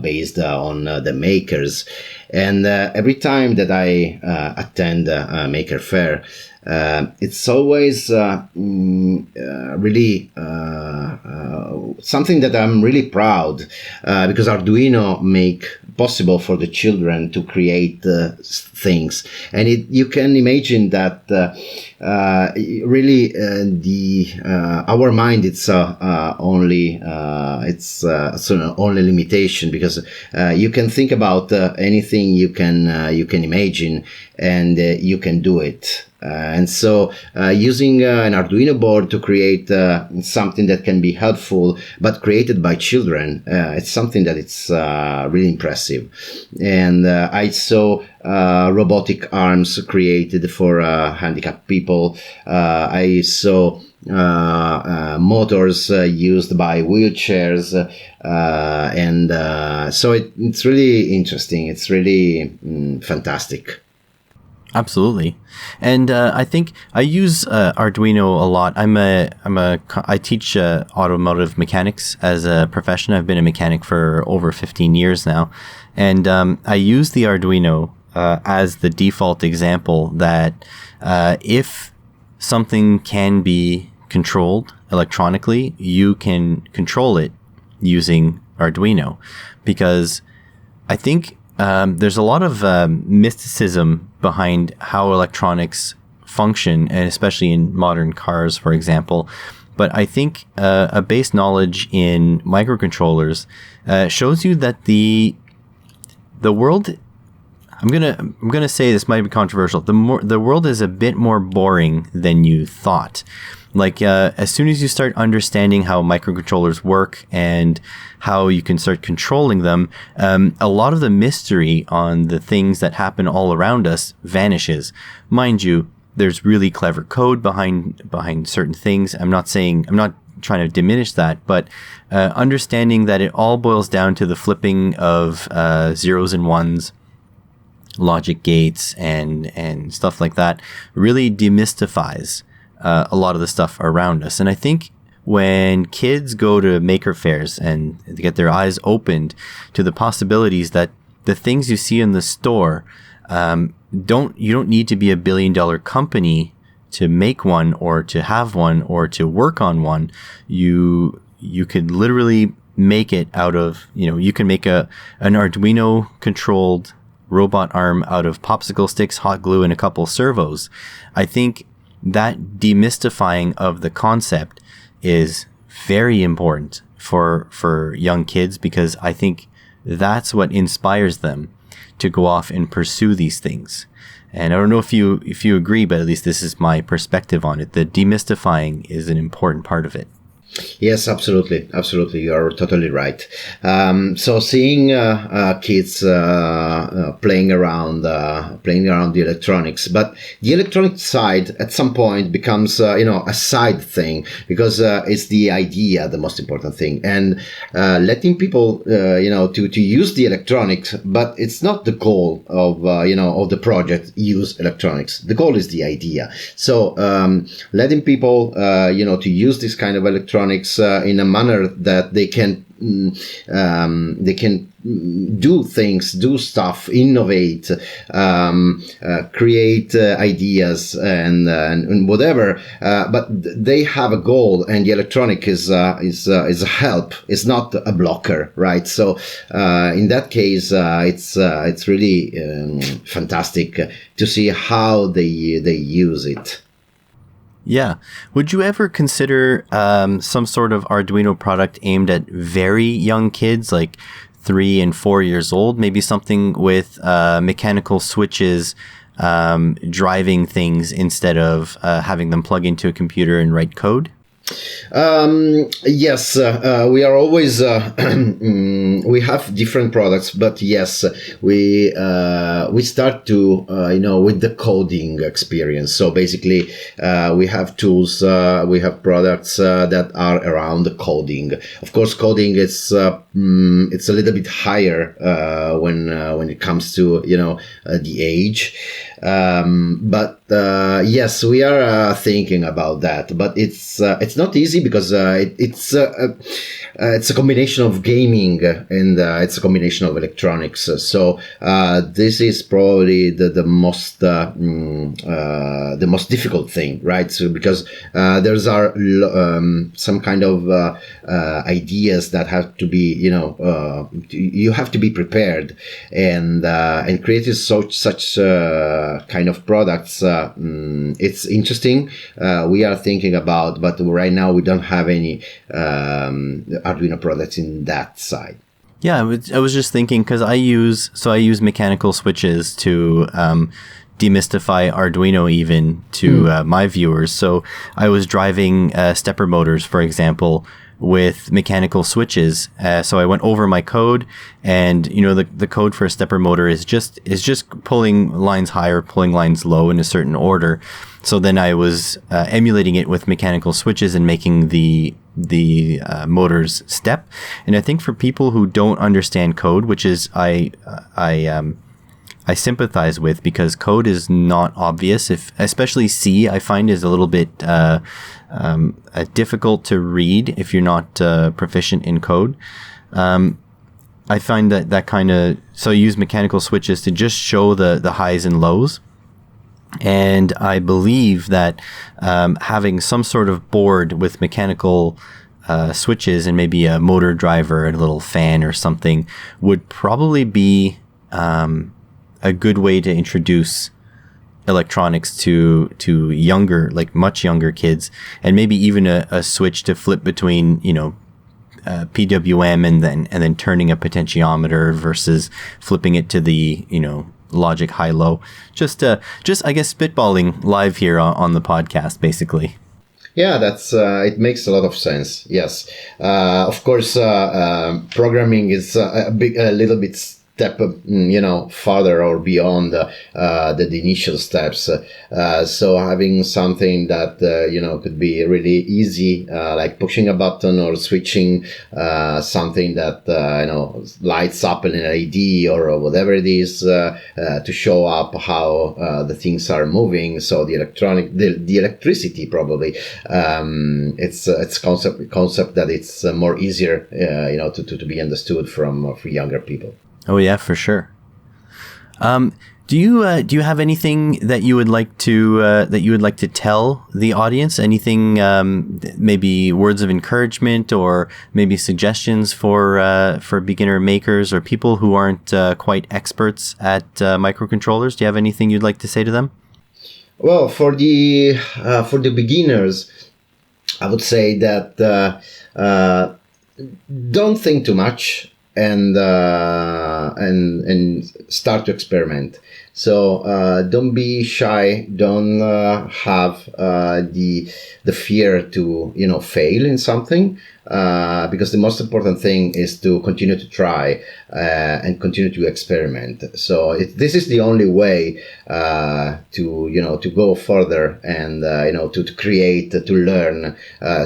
based on the makers. And every time that I attend a maker fair, it's always really something that I'm really proud, because Arduino make possible for the children to create things, and you can imagine that really our mind it's only only limitation, because you can think about anything you can imagine, and you can do it. And so using an Arduino board to create something that can be helpful but created by children, it's something that it's really impressive. And I saw robotic arms created for handicapped people. I saw motors used by wheelchairs, and so it's really interesting. It's really fantastic. Absolutely. And I think I use Arduino a lot. I teach automotive mechanics as a profession. I've been a mechanic for over 15 years now. And I use the Arduino as the default example that if something can be controlled electronically, you can control it using Arduino, because I think there's a lot of mysticism behind how electronics function, and especially in modern cars, for example. But I think a base knowledge in microcontrollers shows you that the world. I'm gonna say this might be controversial. The world is a bit more boring than you thought. Like as soon as you start understanding how microcontrollers work and how you can start controlling them, a lot of the mystery on the things that happen all around us vanishes. Mind you, there's really clever code behind certain things. I'm not trying to diminish that, but understanding that it all boils down to the flipping of zeros and ones, logic gates, and stuff like that really demystifies a lot of the stuff around us. And I think when kids go to maker fairs and get their eyes opened to the possibilities that the things you see in the store, you don't need to be a $1 billion company to make one or to have one or to work on one. You could literally make it out of, you can make an Arduino controlled robot arm out of popsicle sticks, hot glue, and a couple servos. I think that demystifying of the concept is very important for young kids, because I think that's what inspires them to go off and pursue these things. And I don't know if you agree, but at least this is my perspective on it. The demystifying is an important part of it. Yes, absolutely. Absolutely. You are totally right. So seeing kids playing around the electronics, but the electronic side at some point becomes, a side thing, because it's the idea, the most important thing, and letting people, to use the electronics, but it's not the goal of, of the project, use electronics. The goal is the idea. So letting people, to use this kind of electronics in a manner that they can do stuff, innovate, create ideas and whatever. But they have a goal, and the electronic is a help. It's not a blocker, right? So in that case, it's really fantastic to see how they use it. Yeah. Would you ever consider some sort of Arduino product aimed at very young kids, like 3 and 4 years old? Maybe something with mechanical switches driving things instead of having them plug into a computer and write code? Yes, we are always we have different products, but yes, we start to with the coding experience. So basically, we have tools, we have products that are around the coding. Of course, coding is it's a little bit higher when it comes to the age. But yes, we are thinking about that, but it's not easy, because it's a combination of gaming and it's a combination of electronics. So this is probably the most difficult thing, right? So because there's some kind of ideas that have to be you have to be prepared, and creating such kind of products. It's interesting. We are thinking about, but right now we don't have any Arduino products in that side. Yeah, I was just thinking, because I use mechanical switches to demystify Arduino even to my viewers. So I was driving stepper motors, for example, with mechanical switches. So I went over my code, and the code for a stepper motor is just pulling lines high or pulling lines low in a certain order. So then I was emulating it with mechanical switches and making the motors step. And I think for people who don't understand code, which is I sympathize with, because code is not obvious. Especially C, I find, is a little bit difficult to read if you're not proficient in code. I find that kind of, so I use mechanical switches to just show the highs and lows. And I believe that having some sort of board with mechanical switches and maybe a motor driver and a little fan or something would probably be a good way to introduce electronics to younger, like much younger kids, and maybe even a switch to flip between, PWM and then turning a potentiometer versus flipping it to the, logic high-low. Just I guess spitballing live here on the podcast, basically. Yeah, that's it makes a lot of sense. Yes, of course, programming is a little bit step, farther or beyond the initial steps. So having something that could be really easy, like pushing a button or switching something that lights up an LED or whatever it is to show up how the things are moving. So the electricity probably it's concept that it's more easier to be understood from for younger people. Oh yeah, for sure. Do you have anything that you would like to tell the audience? Anything, maybe words of encouragement or maybe suggestions for beginner makers or people who aren't quite experts at microcontrollers? Do you have anything you'd like to say to them? Well, for the beginners, I would say that don't think too much. And start to experiment. So don't be shy. Don't have the fear to fail in something. Because the most important thing is to continue to try and continue to experiment. So this is the only way to go further and to create, to learn.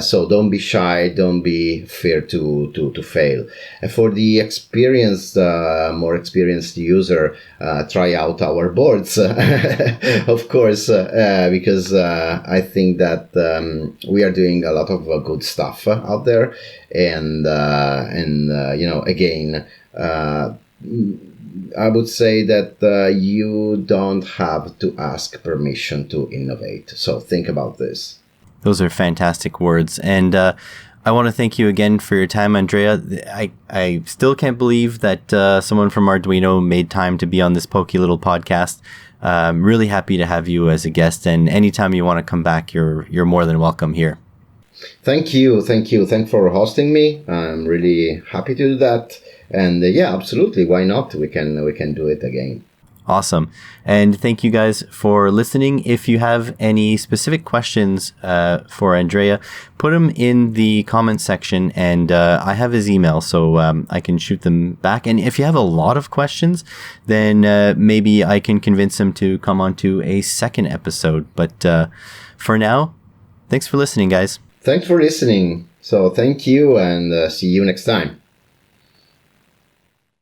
So don't be shy, don't be fear to fail. And for the more experienced user, try out our boards, of course, because I think that we are doing a lot of good stuff out there. And again, I would say that you don't have to ask permission to innovate. So think about this. Those are fantastic words. And I want to thank you again for your time, Andrea. I still can't believe that someone from Arduino made time to be on this pokey little podcast. I'm really happy to have you as a guest. And anytime you want to come back, you're more than welcome here. Thank you. Thanks for hosting me. I'm really happy to do that. And yeah, absolutely. Why not? We can do it again. Awesome. And thank you guys for listening. If you have any specific questions for Andrea, put them in the comment section, and I have his email, so I can shoot them back. And if you have a lot of questions, then maybe I can convince him to come on to a second episode. But for now, thanks for listening, guys. Thanks for listening. So thank you, and see you next time.